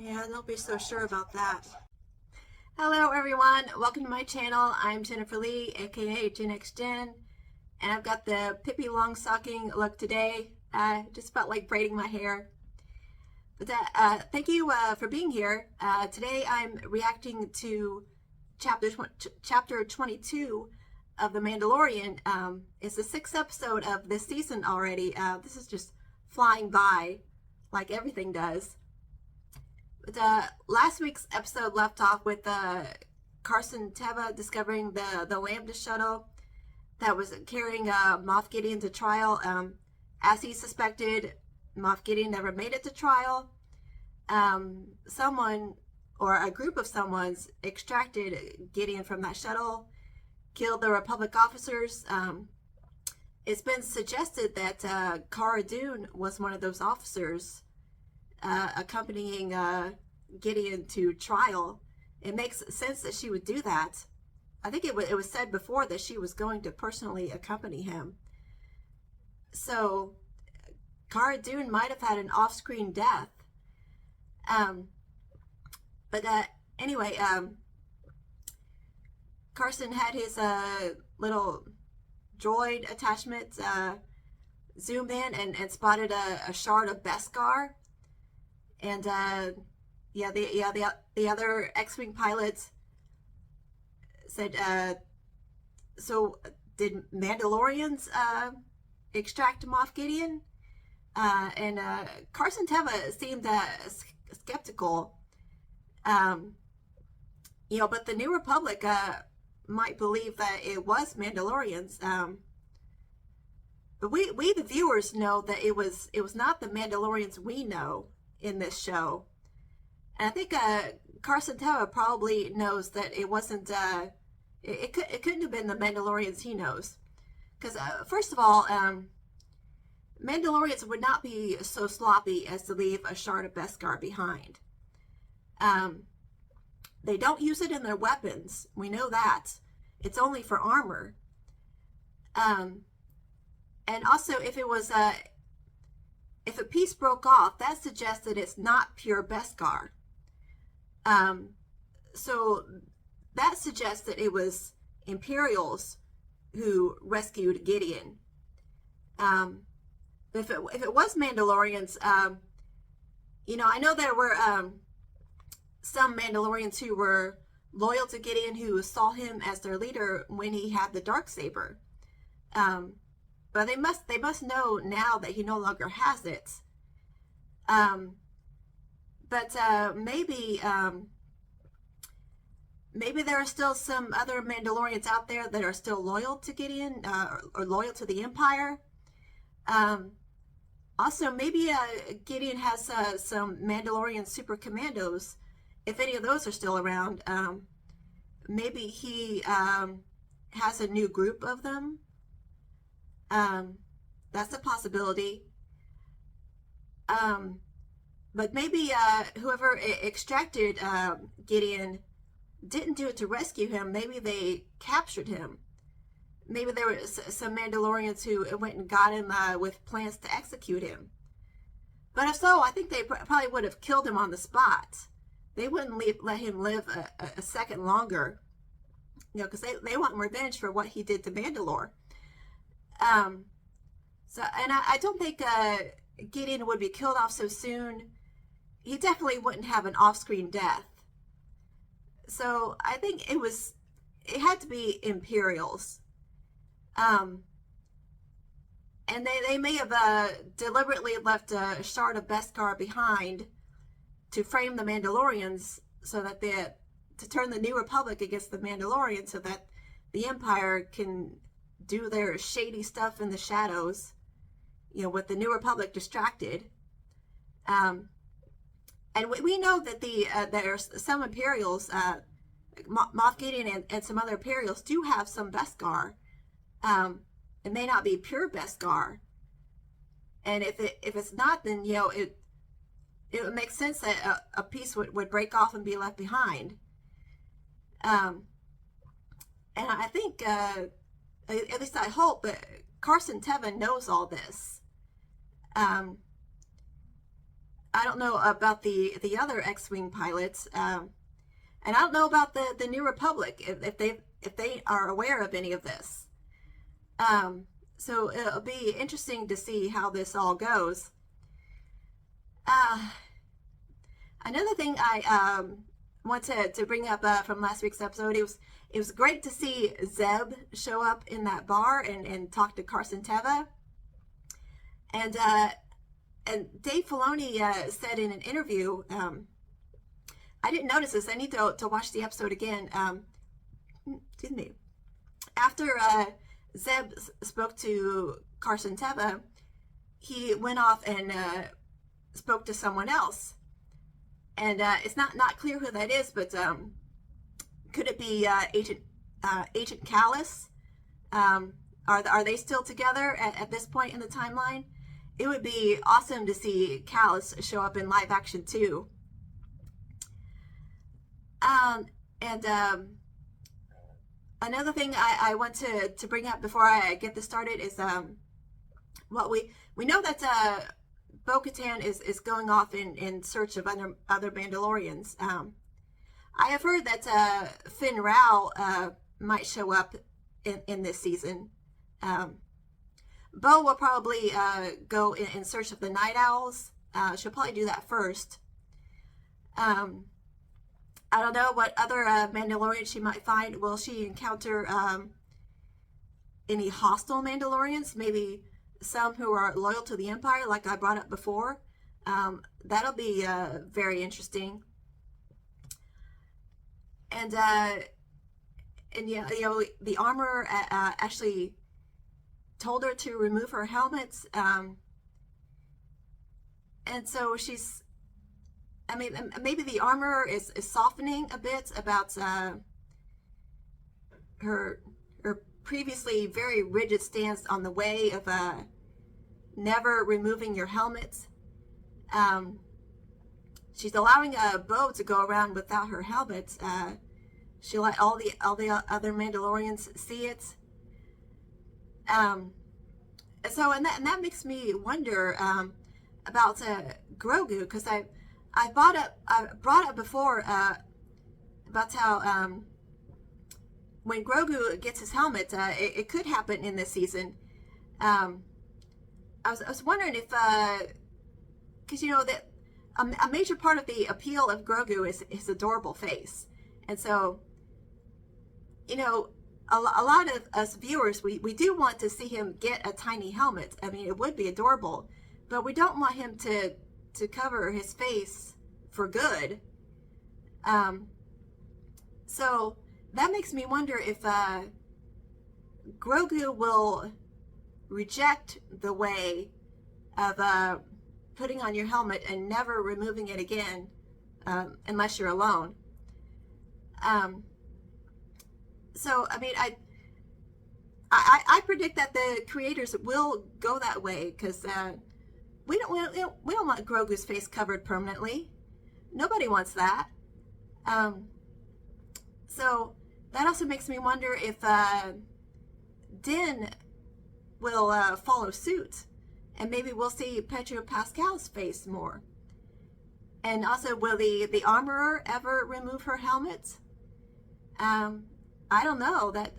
Yeah, don't be so sure about that. Hello everyone, welcome to my channel. I'm Jennifer Lee, aka GenXJen, and I've got the Pippi Longstocking look today. Just felt like braiding my hair. But thank you for being here. Today I'm reacting to chapter 22 of The Mandalorian. It's the 6th episode of this season already. This is just flying by like everything does. Last week's episode left off with Carson Teva discovering the Lambda shuttle that was carrying Moff Gideon to trial. As he suspected, Moff Gideon never made it to trial. Someone or a group of someone's extracted Gideon from that shuttle, killed the Republic officers. It's been suggested that Cara Dune was one of those officers accompanying Gideon to trial. It makes sense that she would do that. I think it was said before that she was going to personally accompany him. So Cara Dune might have had an off-screen death. Anyway, Carson had his little droid attachment zoomed in and spotted a shard of Beskar. And the other X-Wing pilots said, so did Mandalorians extract Moff Gideon? And Carson Teva seemed skeptical. But the New Republic might believe that it was Mandalorians. But we the viewers know that it was not the Mandalorians we know in this show. And I think Carson Teva probably knows that it wasn't, it couldn't have been the Mandalorians he knows. Because, first of all, Mandalorians would not be so sloppy as to leave a shard of Beskar behind. They don't use it in their weapons. We know that. It's only for armor. And also, if it was if a piece broke off, that suggests that it's not pure Beskar. So that suggests that it was Imperials who rescued Gideon. If it was Mandalorians, I know there were some Mandalorians who were loyal to Gideon, who saw him as their leader when he had the Darksaber. But they must know now that he no longer has it. Maybe there are still some other Mandalorians out there that are still loyal to Gideon, or loyal to the Empire. Also, maybe Gideon has some Mandalorian super commandos. If any of those are still around, maybe he has a new group of them. That's a possibility. But maybe whoever extracted Gideon didn't do it to rescue him. Maybe they captured him. Maybe there were some Mandalorians who went and got him with plans to execute him. But if so, I think they probably would have killed him on the spot. They wouldn't let him live a second longer, because they want revenge for what he did to Mandalore. And I don't think Gideon would be killed off so soon. He definitely wouldn't have an off-screen death. So I think it had to be Imperials. And they may have deliberately left a shard of Beskar behind to frame the Mandalorians, so that to turn the New Republic against the Mandalorians, so that the Empire can do their shady stuff in the shadows, with the New Republic distracted. And we know that there's some Imperials, Moff Gideon and some other Imperials do have some Beskar. It may not be pure Beskar. And if it's not, then it would make sense that a piece would break off and be left behind. And I think, at least I hope, that Carson Teva knows all this. I don't know about the other X-wing pilots, and I don't know about the New Republic if they are aware of any of this. So it'll be interesting to see how this all goes. Another thing I want to bring up from last week's episode, it was great to see Zeb show up in that bar and talk to Carson Teva. And Dave Filoni said in an interview, I didn't notice this. I need to watch the episode again. Excuse me. After Zeb spoke to Carson Teva, he went off and spoke to someone else. And it's not clear who that is, but could it be Agent Callus? Are they still together at this point in the timeline? It would be awesome to see Callus show up in live action too. Another thing I want to bring up before I get this started is what we know that Bo-Katan is going off in search of other Mandalorians. I have heard that Finn Rao might show up in this season. Bo will probably go in search of the Night Owls. She'll probably do that first. I don't know what other Mandalorians she might find. Will she encounter any hostile Mandalorians? Maybe some who are loyal to the Empire, like I brought up before. That'll be very interesting. And yeah, you know, the armorer actually told her to remove her helmets. And so she's, I mean, maybe the armorer is softening a bit about her previously very rigid stance on the way of never removing your helmets. She's allowing Bo to go around without her helmet. She let all the other Mandalorians see it. So that makes me wonder about Grogu, because I brought up before about how when Grogu gets his helmet, it could happen in this season. I was wondering if, because you know that a major part of the appeal of Grogu is his adorable face, and so you know a lot of us viewers we do want to see him get a tiny helmet. I mean, it would be adorable, but we don't want him to cover his face for good. So that makes me wonder if Grogu will reject the way of putting on your helmet and never removing it again unless you're alone. So I mean, I predict that the creators will go that way, because we don't want Grogu's face covered permanently. Nobody wants that. So that also makes me wonder if Din will follow suit, and maybe we'll see Pedro Pascal's face more. And also, will the armorer ever remove her helmet? I don't know. That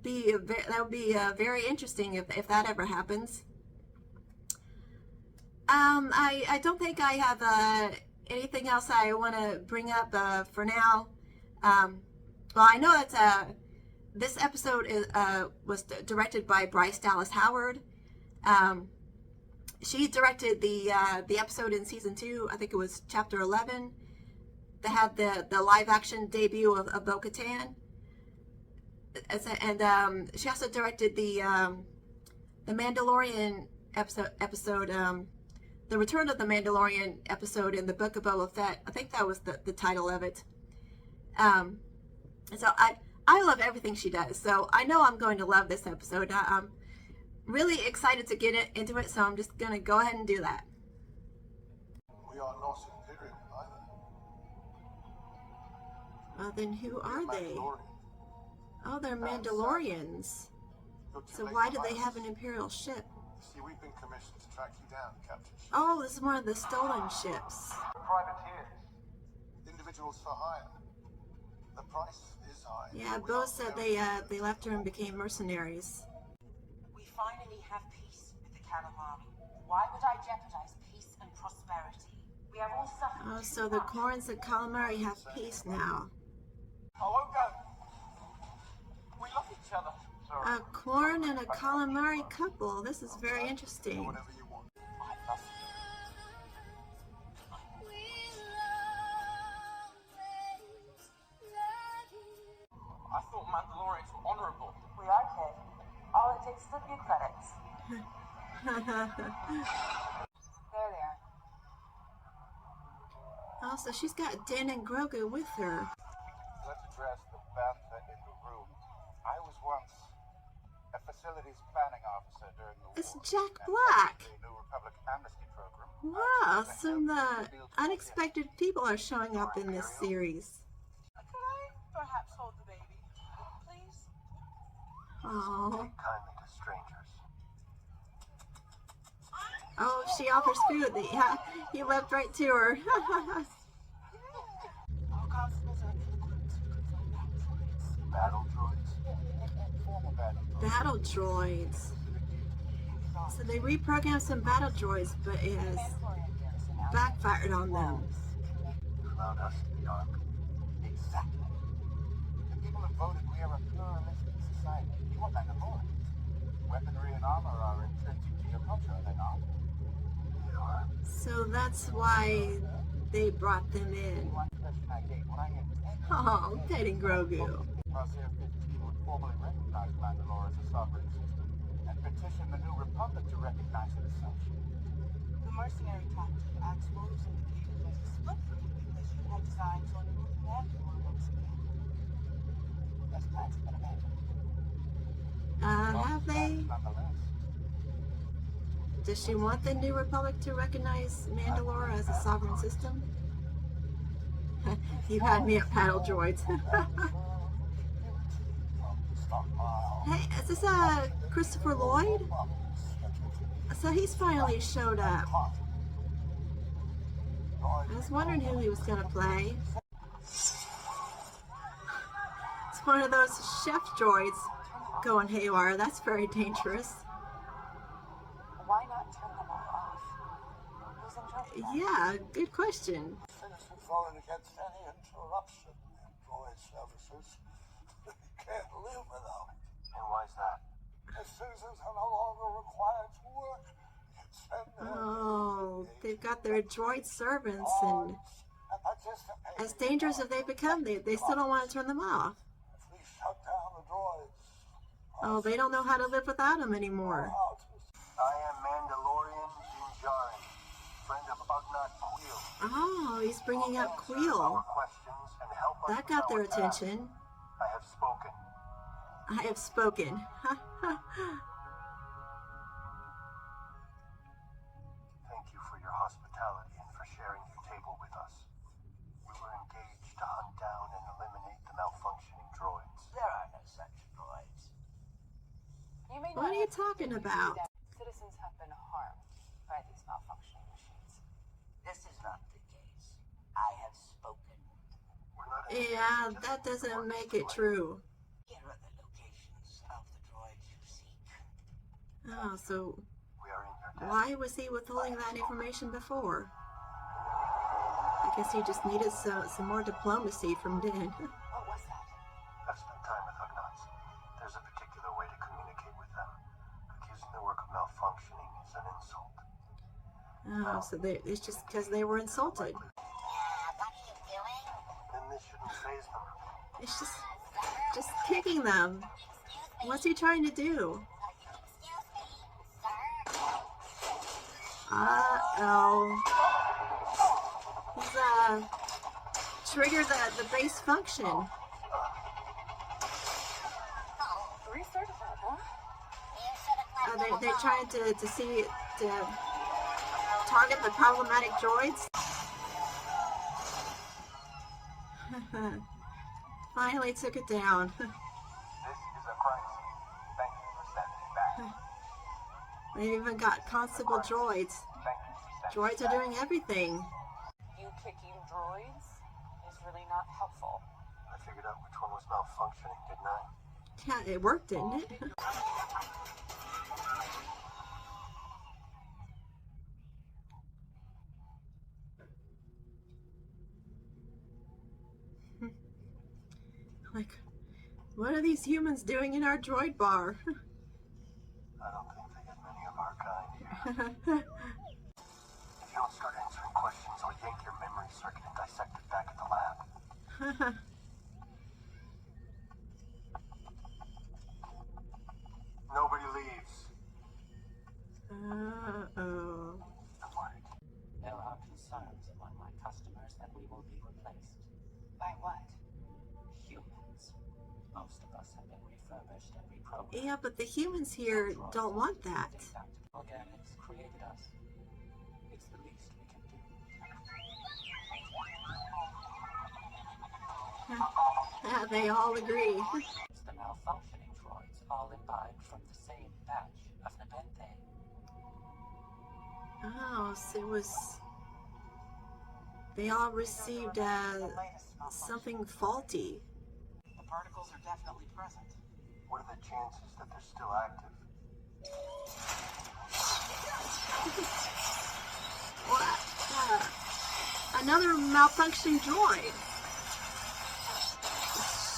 would be very interesting if that ever happens. I don't think I have anything else I want to bring up for now. Well, I know that this episode was directed by Bryce Dallas Howard. She directed the episode in season 2. I think it was chapter 11. That had the live action debut of Bo-Katan. And she also directed the Mandalorian episode, the Return of the Mandalorian episode in the Book of Boba Fett. I think that was the title of it. And so I love everything she does. So I know I'm going to love this episode. I'm really excited to get into it, so I'm just going to go ahead and do that. We are not Imperial either. Well, then who are they? Oh, they're Mandalorians. So why do they have an Imperial ship? See, we've been commissioned to track you down, Captain. Oh, this is one of the stolen ships. Privateers. Individuals for hire. The price is high. Yeah, both said they left her and became mercenaries. We finally have peace with the calamari. Why would I jeopardize peace and prosperity? We have all suffered. Oh, so the Corns and calamari have peace now. I won't go. We love each other. A corn and a calamari couple. This is very interesting. Whatever you want. I love you. I thought Mandalorians were honorable. We are, kid. All it takes is a few credits. There they are. Oh, so she's got Den and Grogu with her. Let's address the banter in the room. I was once a facilities planning officer during the It's war. Jack and Black. the New Republic amnesty program. Wow, some unexpected people are showing up in this series. Could I perhaps hold the baby, please? Oh, Kindly to strangers. oh, she offers food. Yeah, he left right to her. All customers are equipped with Battle droids. Former battle droids. Battle droids. So they reprogrammed some battle droids, but it has backfired on them. Allowed us to be armed. Exactly. The people have voted we are a pluralistic society. You want that more? Weaponry and armor are intrinsic to your culture, are they not? They are. So that's why they brought them in. One question I gave when I had 10 Oh, petting Grogu. Crosshair 15 would formally recognize Mandalore as a sovereign system and petition the New Republic to recognize it as such. The mercenary tactic adds wolves indicated as a split because you had designs on your Mandalore once again. That's plans have been abandoned. Have they? Nonetheless, Does she want the New Republic to recognize Mandalore as a sovereign system? You had me at paddle droids. Hey, is this Christopher Lloyd? So he's finally showed up. I was wondering who he was going to play. It's one of those chef droids going haywire. That's very dangerous. Why not turn them all off? Who's in charge of that? Yeah, good question. Citizens voted against any interruption in droid services. We can't live without it. and why's that? As citizens are no longer required to work, can spend their Oh, they've got their droid servants, and and participate. as dangerous as they become, they still don't want to turn them off. If we shut down the droids, Oh, they don't know how to live without them anymore. how to I am Mandalorian GenXJen, friend of Ugnaught Quill. Oh, he's bringing up Answer Queel. our questions and help us That got their with our task. attention. I have spoken. I have spoken. Thank you for your hospitality and for sharing your table with us. We were engaged to hunt down and eliminate the malfunctioning droids. There are no such droids. You may What are you talking about? Citizens have been harmed by these malfunctioning machines. This is not the case. I have spoken. We're not Yeah, that doesn't make it true. Here are the locations of the droids you seek. Oh, so We are in your debt. why was he withholding that information before? I guess he just needed some more diplomacy from Den. What was that? I've spent time with Ugnaughts. There's a particular way to communicate with them. Accusing the work of malfunctioning is an insult. Oh, so it's just because they were insulted. What are you doing? Then this shouldn't faze them. It's just kicking them. What's he trying to do? Excuse me, sir. Uh-oh. He's triggered the base function. Research that, huh? You should have left They're trying to see to target the problematic droids. Finally took it down. This is a crime scene. Thank you for standing back. They've even got constable droids. Droids are doing everything. You kicking droids is really not helpful. I figured out which one was malfunctioning, didn't I? Yeah, it worked, didn't it? Like, what are these humans doing in our droid bar? I don't think they get many of our kind here. If you don't start answering questions, I'll yank your memory circuit and dissect it back at the lab. Nobody leaves. Uh-oh. There are concerns among my customers that we will be replaced By what? humans. Most of us have been refurbished and reprogrammed. Yeah, but the humans here don't want that. Organics created us. It's the least we can do. Yeah, they all agree. It's the malfunctioning droids, all imbibed from the same batch of Nepenthe. Oh, so it was... They all received something faulty. The particles are definitely present. What are the chances that they're still active? Another malfunctioning droid.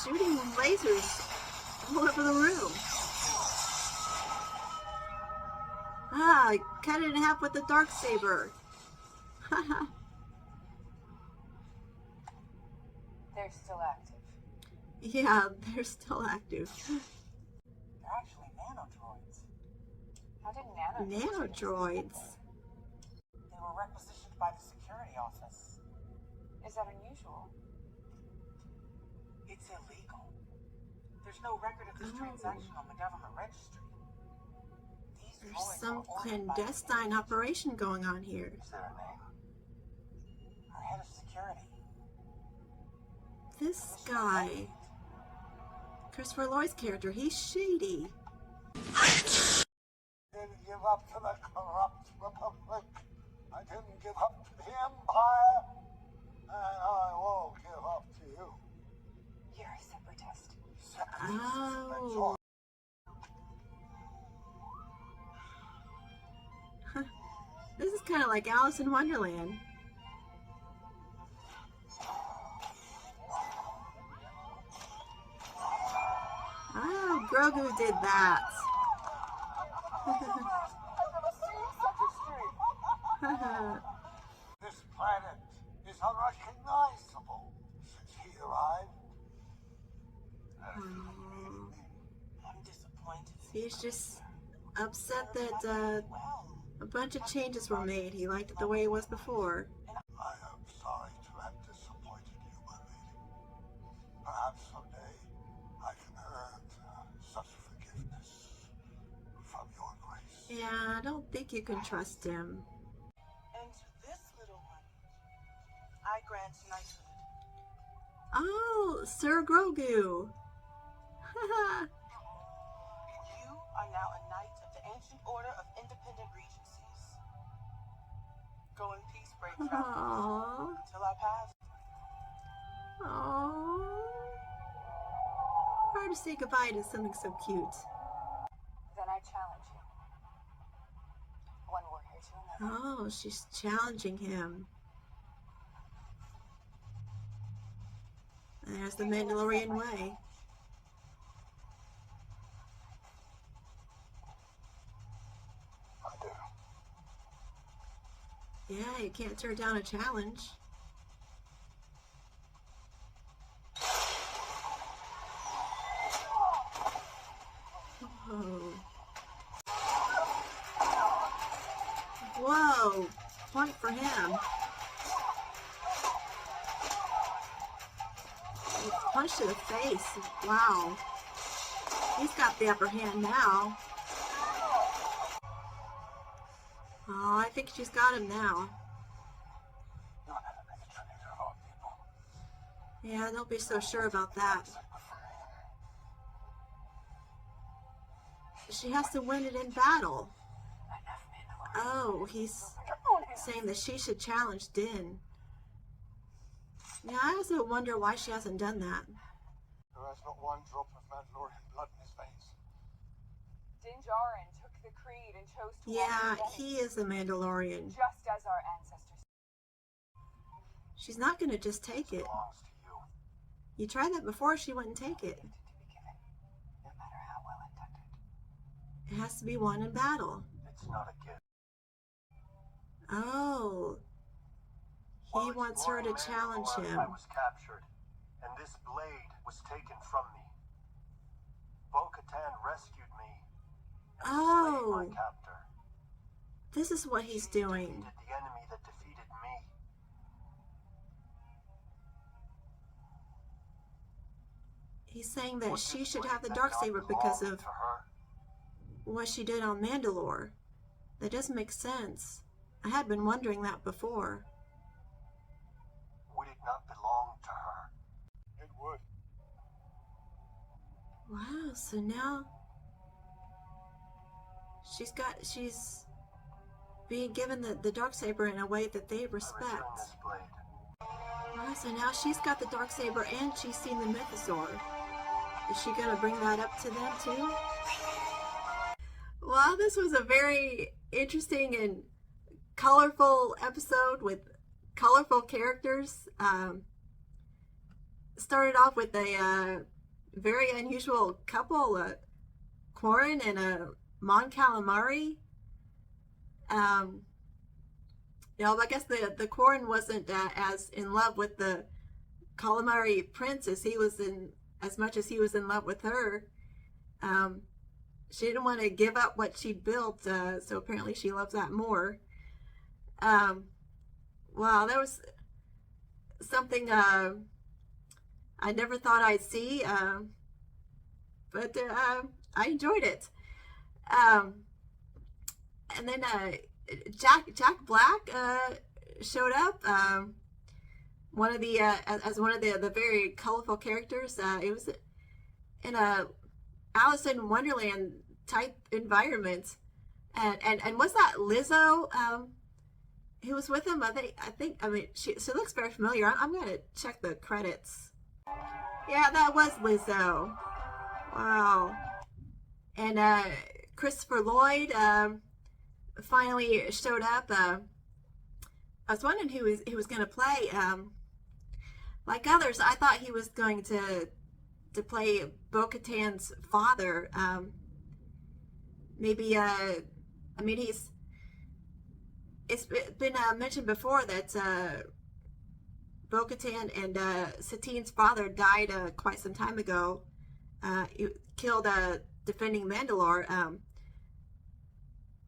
Shooting lasers all over the room. Ah, cut it in half with the Darksaber. They're still active. Yeah, they're still active. They're actually nanodroids. How did Nanodroids. They were requisitioned by the security office. Is that unusual? It's illegal. There's no record of this transaction on the government registry. These There's droids some were ordered by clandestine operation going on here. Is there a name? our head of security. This guy, Christopher Lloyd's character, he's shady. Didn't give up to the corrupt republic. I didn't give up to the empire. And I won't give up to you. You're a separatist. Oh. This is kind of like Alice in Wonderland. Oh, Grogu did that. I've never seen such a street. This planet is unrecognizable since he arrived. I'm disappointed. He's just upset that a bunch of changes were made. He liked it the way it was before. I am sorry to have disappointed you, my lady. Perhaps someday I can earn such forgiveness from your grace. Yeah, I don't think you can trust him. And to this little one, I grant knighthood. Oh, Sir Grogu. You are now a knight of the Ancient Order of Independent Regencies. Go in peace, brave travelers, Aww. until our paths. Aww. Hard to say goodbye to something so cute. Then I challenge you. One warrior to another. Oh, she's challenging him. There's the Mandalorian way. I do. Yeah, you can't turn down a challenge. Oh. Whoa! Point for him. Punch to the face. Wow. He's got the upper hand now. Oh, I think she's got him now. You're not the traitor of all people. Yeah, don't be so sure about that. She has to win it in battle. I Oh, he's saying that she should challenge Din. Yeah, I also wonder why she hasn't done that. There has not one drop of Mandalorian blood in his veins. Din Djarin took the creed and chose to Yeah, walk with he is the Mandalorian. just as our ancestors. She's not going to just take it. Belongs to you. You tried that before, she wouldn't take it. To be given, no matter how well intended. It has to be won in battle. It's not a gift. Oh. He wants her to challenge him. I was captured, and this blade was taken from me. Bo-Katan rescued me and slayed my Oh. captor. This is what he's She doing. defeated the enemy that defeated me. He's saying that Was she this should blade have the that Darksaber not because belong of to her? what she did on Mandalore. That doesn't make sense. I had been wondering that before. Would it not belong to her? It would. Wow, so now she's being given the Darksaber in a way that they I return respect. this blade. Wow, so now she's got the Darksaber and she's seen the Mythosaur. Is she gonna bring that up to them too? Well, this was a very interesting and colorful episode with colorful characters. Started off with a very unusual couple, Quarren and Mon Calamari. I guess the Quarren wasn't as in love with the Calamari prince as he was as much as he was in love with her. She didn't want to give up what she'd built, so apparently she loves that more. Wow, that was something I never thought I'd see, but I enjoyed it. And then Jack Black showed up, one of the as one of the very colorful characters. It was in a Alice in Wonderland type environment, and was that Lizzo who was with him? I mean she looks very familiar. I'm gonna check the credits. Yeah, that was Lizzo. Wow. And Christopher Lloyd finally showed up. I was wondering who was going to play. Like others, I thought he was going to play Bo-Katan's father. Maybe I mean it's been mentioned before that Bo-Katan and Satine's father died quite some time ago. He killed defending Mandalore.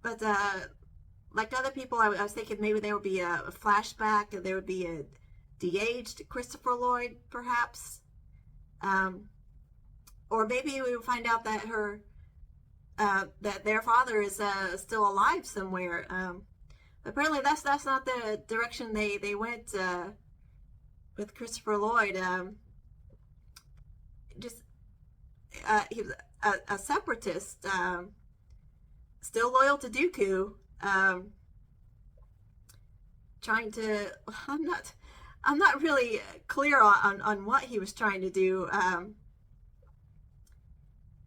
But like other people, I was thinking maybe there would be a flashback, and there would be a de-aged Christopher Lloyd, perhaps. Or maybe we would find out that that their father is still alive somewhere. Apparently, that's not the direction they went with Christopher Lloyd. He was a separatist, still loyal to Dooku. Trying to, I'm not really clear on what he was trying to do.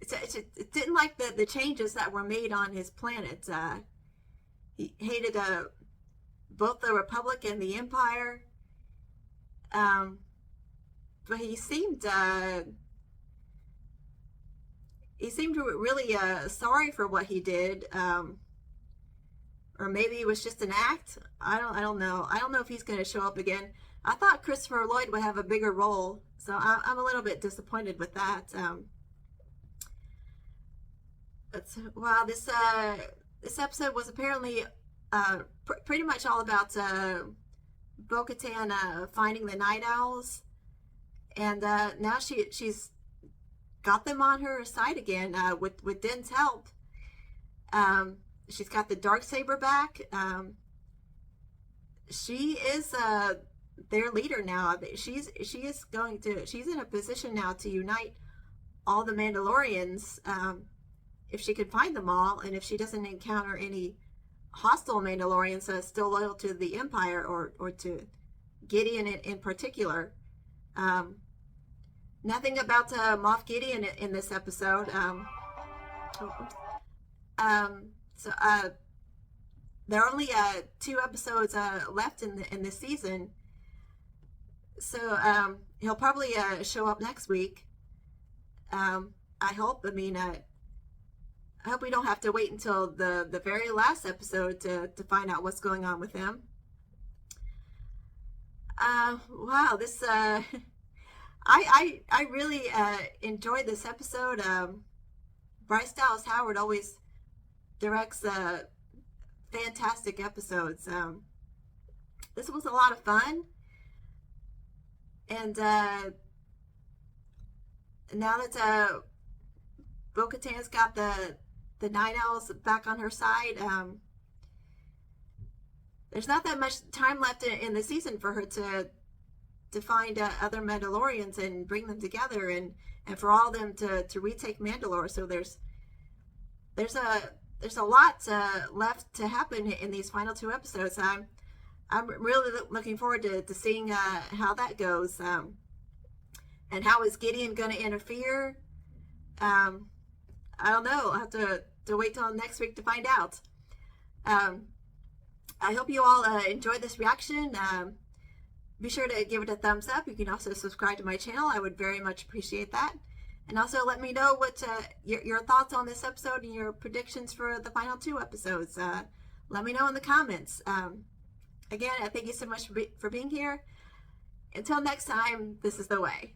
It didn't like the changes that were made on his planet. He hated both the Republic and the Empire. But he seemed really sorry for what he did. Or maybe it was just an act. I don't know. I don't know if he's going to show up again. I thought Christopher Lloyd would have a bigger role, so I'm a little bit disappointed with that. But wow, this episode was apparently pretty much all about Bo-Katan finding the Night Owls, and now she's got them on her side again with Din's help. She's got the Darksaber back. She is their leader now. She's in a position now to unite all the Mandalorians, if she can find them all, and if she doesn't encounter any hostile Mandalorians still loyal to the Empire, or to Gideon in particular. Nothing about Moff Gideon in this episode. So there are only 2 episodes left in this season. So he'll probably show up next week. I hope. I mean, I hope we don't have to wait until the very last episode to find out what's going on with him. Wow, this I really enjoyed this episode. Bryce Dallas Howard always directs fantastic episodes. This was a lot of fun, and now that Bo-Katan's got the Night Owls back on her side, there's not that much time left in the season for her to find other Mandalorians and bring them together, and for all of them to retake Mandalore. So there's a lot left to happen in these final 2 episodes. I'm really looking forward to seeing how that goes, and how is Gideon going to interfere. I don't know. I'll have to wait till next week to find out. I hope you all enjoyed this reaction. Be sure to give it a thumbs up. You can also subscribe to my channel. I would very much appreciate that. And also let me know what your thoughts on this episode and your predictions for the final 2 episodes. Let me know in the comments. Again, I thank you so much for being here. Until next time, this is the way.